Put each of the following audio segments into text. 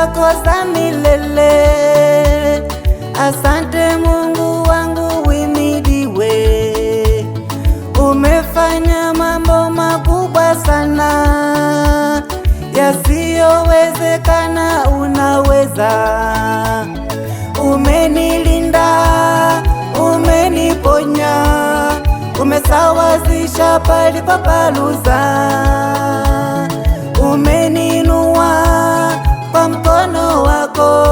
zako za milele. Asante Mungu wangu uhimidiwe, umefanya mambo makubwa sana, yasiyowezekana unaweza. Umenilinda, umeniponya, umesawazisha palipopaluza, umeninua kwa mkono wako,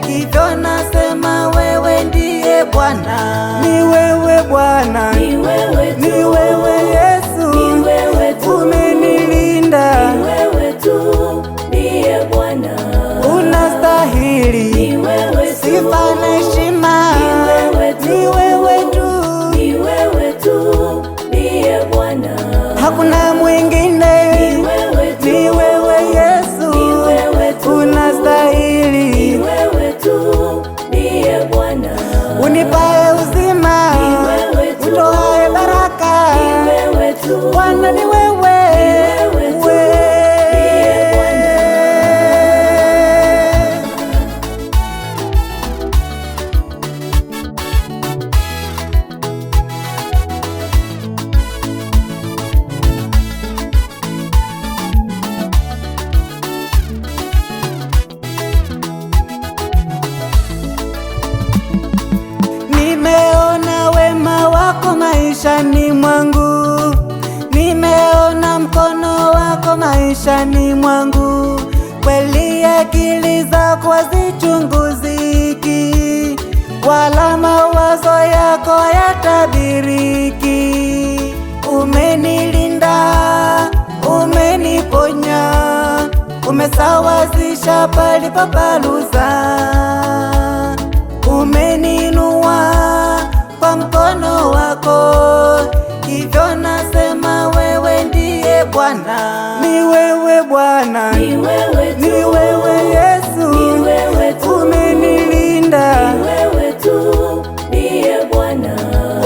hivyo nasema wewe ndiye Bwana. Ni wewe Bwana, Ni wewe tu, ni wewe Yesu, ni wewe tu, umenilinda, ni wewe tu, ndiye Bwana. Unastahili Ni wewe tu, sifa na heshima, ni wewe tu, ni wewe tu, ni wewe tu, ndiye Bwana. hakuna mwingine. Ni wewe tu, Ni wewe Yesu, ni wewe tu, unastahili, ni wewe tu, ndiye Bwana. unipae uzima, Ni wewe tu, utoae baraka, ni wewe tu, Bwana ni wewe, wewe tu, ndiye Bwana. Nimeona wema wako maishani mwangu, nimeona mkono wako maishani mwangu. Kweli akili zako hazichunguziki, wala mawazo yako hayatabiriki. Umenilinda, umeniponya, umesawazisha palipopaluza, umeninua kwa mkono wako, hivyo nasema wewe ndiye Bwana. Ni wewe Bwana, Ni wewe tu, ni wewe Yesu, ni wewe tu, umenilinda, ni wewe tu, ndiye Bwana.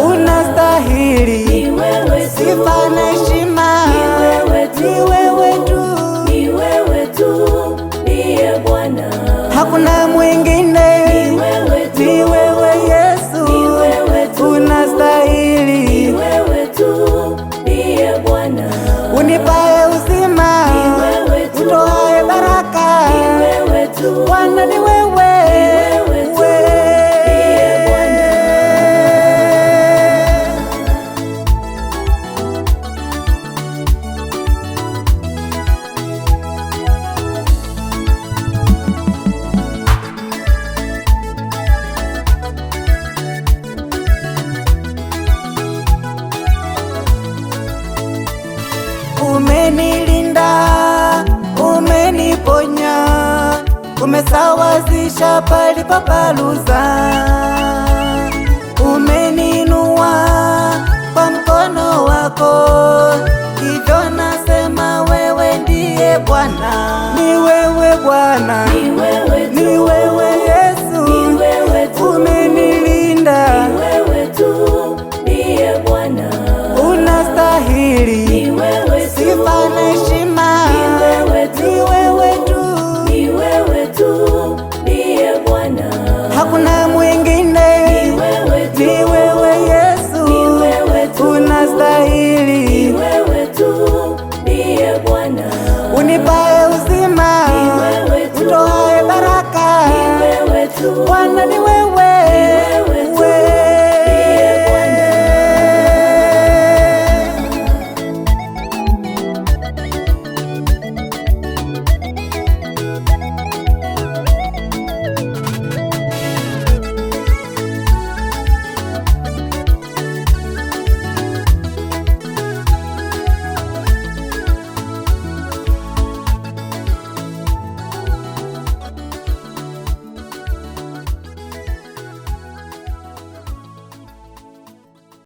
unastahili Ni wewe tu, sifa na heshima, ni wewe tu, ni wewe tu, ni wewe tu, ndiye Bwana. hakuna mwingine. Ni wewe tu, Ni wewe Yesu, ni wewe tu, unastahili, ni wewe tu, ndiye Bwana. unipae uzima, Ni wewe tu, utoae baraka, ni wewe tu, Bwana ni wewe, wewe tu, ndiye Bwana. Umenilinda, umeniponya, umesawazisha palipopaluza, umeninua kwa mkono wako, hivyo nasema wewe ndiye Bwana. Ni wewe Bwana, Ni wewe tu, ni wewe